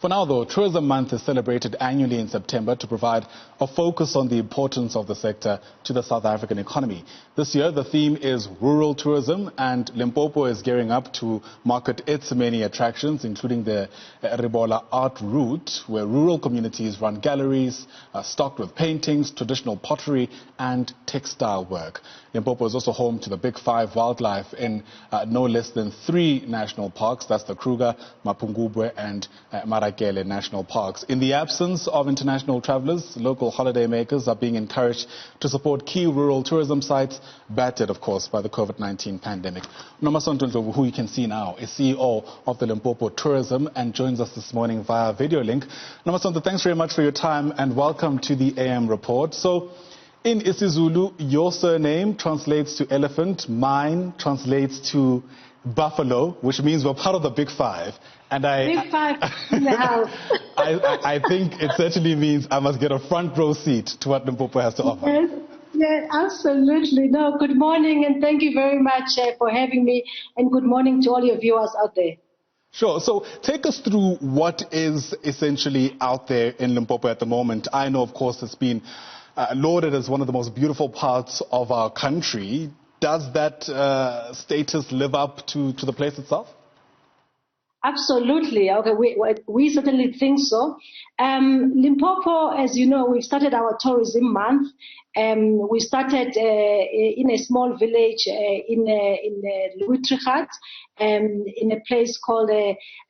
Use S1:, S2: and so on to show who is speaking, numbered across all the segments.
S1: For now, though, Tourism Month is celebrated annually in September to provide a focus on the importance of the sector to the South African economy. This year, the theme is rural tourism, and Limpopo is gearing up to market its many attractions, including the Rebola Art Route, where rural communities run galleries stocked with paintings, traditional pottery, and textile work. Limpopo is also home to the Big Five wildlife in no less than 3 national parks. That's the Kruger, Mapungubwe, and Marakele National Parks. In the absence of international travelers, local holidaymakers are being encouraged to support key rural tourism sites, battered, of course, by the COVID-19 pandemic. Nomasonto Ndlovu, who you can see now, is CEO of the Limpopo Tourism and joins us this morning via video link. Nomasonto, thanks very much for your time and welcome to the AM report. So, in isiZulu, your surname translates to elephant, mine translates to buffalo, which means we're part of the Big Five. And
S2: Big Five in the house.
S1: I think it certainly means I must get a front row seat to what Limpopo has to offer.
S2: Yes, absolutely. No, good morning and thank you very much for having me, and good morning to all your viewers out there.
S1: Sure. So take us through what is essentially out there in Limpopo at the moment. I know, of course, it's been lauded as one of the most beautiful parts of our country. Does that status live up to the place itself?
S2: Absolutely. Okay, we certainly think so. Limpopo, as you know, we've started our tourism month. We started in a small village in Luitrichat, in a place called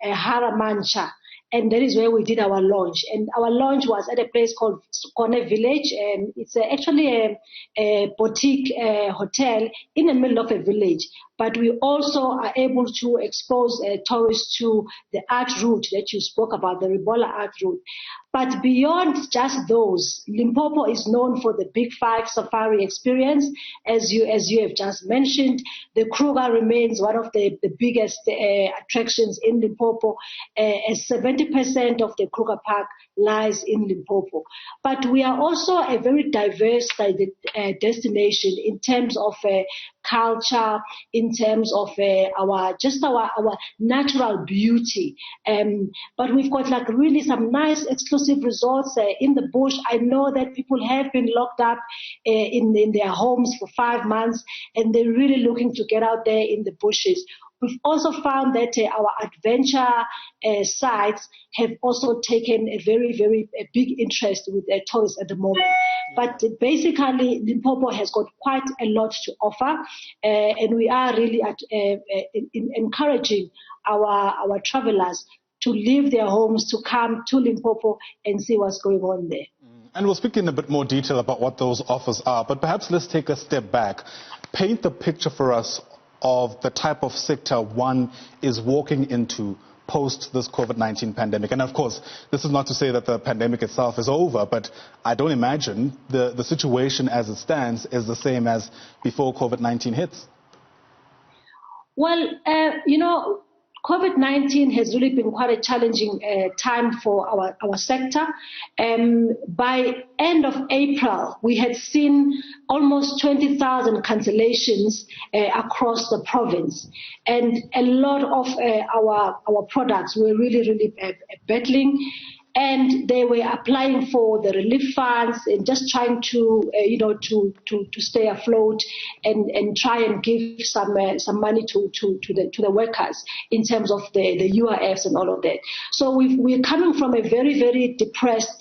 S2: Haramancha. And that is where we did our launch. And our launch was at a place called Skone Village. It's actually a boutique hotel in the middle of a village. But we also are able to expose tourists to the art route that you spoke about, the Rebola Art Route. But beyond just those, Limpopo is known for the Big Five safari experience. As you have just mentioned, the Kruger remains one of the biggest attractions in Limpopo, as 70% of the Kruger Park lies in Limpopo. But we are also a very diverse destination in terms of culture, in terms of our natural beauty. But we've got like really some nice exclusive resorts in the bush. I know that people have been locked up in their homes for 5 months, and they're really looking to get out there in the bushes. We've also found that our adventure sites have also taken a very, very big interest with tourists at the moment. But basically, Limpopo has got quite a lot to offer, and we are really encouraging our travelers to leave their homes, to come to Limpopo and see what's going on there.
S1: And we'll speak in a bit more detail about what those offers are, but perhaps let's take a step back. Paint the picture for us of the type of sector one is walking into post this COVID-19 pandemic. And of course, this is not to say that the pandemic itself is over, but I don't imagine the situation as it stands is the same as before COVID-19 hits.
S2: Well, you know, COVID-19 has really been quite a challenging time for our sector. By end of April, we had seen almost 20,000 cancellations across the province. And a lot of our products were really battling. And they were applying for the relief funds and just trying to stay afloat and try and give some money to the workers in terms of the UIFs and all of that. So we're coming from a very, very depressed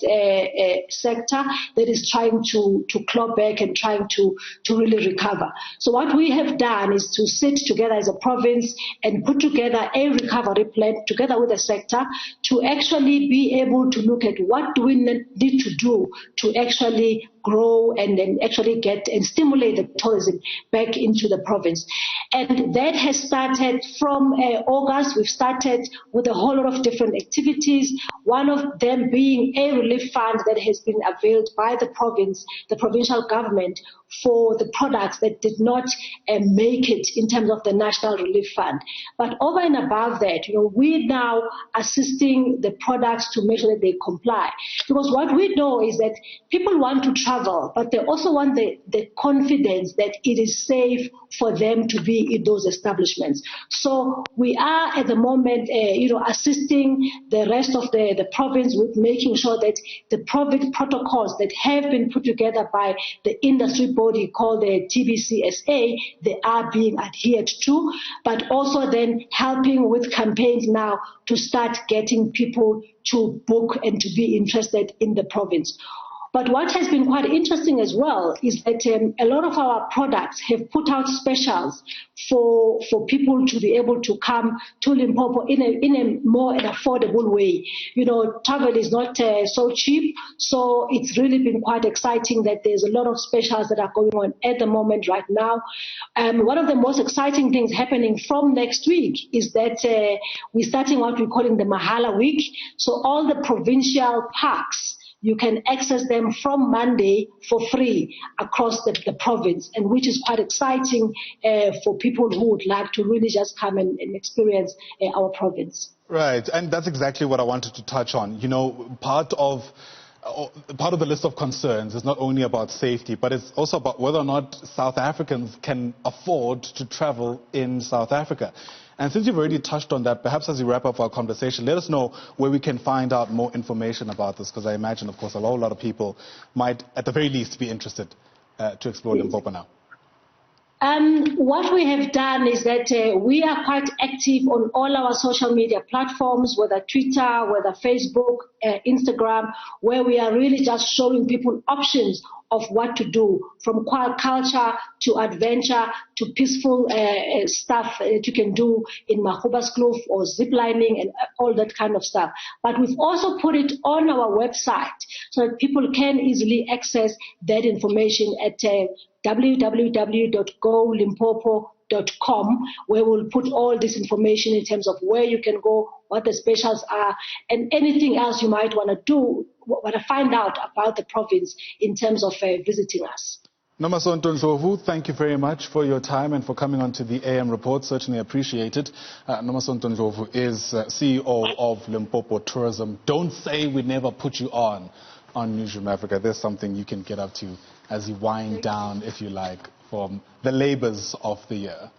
S2: sector that is trying to claw back and trying to really recover. So what we have done is to sit together as a province and put together a recovery plan together with the sector to actually be able to look at what do we need to do to actually grow and then actually get and stimulate the tourism back into the province. And that has started from August. We've started with a whole lot of different activities, one of them being a relief fund that has been availed by the province, the provincial government, for the products that did not make it in terms of the National Relief Fund. But over and above that, we're now assisting the products to make sure that they comply. Because what we know is that people want to travel travel, but they also want the confidence that it is safe for them to be in those establishments. So we are at the moment, assisting the rest of the province with making sure that the COVID protocols that have been put together by the industry body called the TBCSA, they are being adhered to, but also then helping with campaigns now to start getting people to book and to be interested in the province. But what has been quite interesting as well is that a lot of our products have put out specials for people to be able to come to Limpopo in a more affordable way. Travel is not so cheap, so it's really been quite exciting that there's a lot of specials that are going on at the moment right now. One of the most exciting things happening from next week is that we're starting what we're calling the Mahala Week. So all the provincial parks, you can access them from Monday for free across the province, and which is quite exciting for people who would like to really just come and experience our province.
S1: Right, and that's exactly what I wanted to touch on. Part of the list of concerns is not only about safety, but it's also about whether or not South Africans can afford to travel in South Africa. And since you've already touched on that, perhaps as we wrap up our conversation, let us know where we can find out more information about this, because I imagine, of course, a lot of people might, at the very least, be interested to explore Limpopo now.
S2: What we have done is that we are quite active on all our social media platforms, whether Twitter, whether Facebook, Instagram, where we are really just showing people options of what to do, from culture to adventure to peaceful stuff that you can do in Mahuba's Kloof or ziplining and all that kind of stuff. But we've also put it on our website so that people can easily access that information at www.golimpopo.com, where we'll put all this information in terms of where you can go, what the specials are, and anything else you might want to do, want to find out about the province in terms of visiting us.
S1: Nomasonto Ndlovu, thank you very much for your time and for coming on to the AM Report. Certainly appreciate it. Nomasonto Ndlovu is CEO of Limpopo Tourism. Don't say we never put you on Newsroom Africa. There's something you can get up to as you wind down, if you like, from the labors of the year.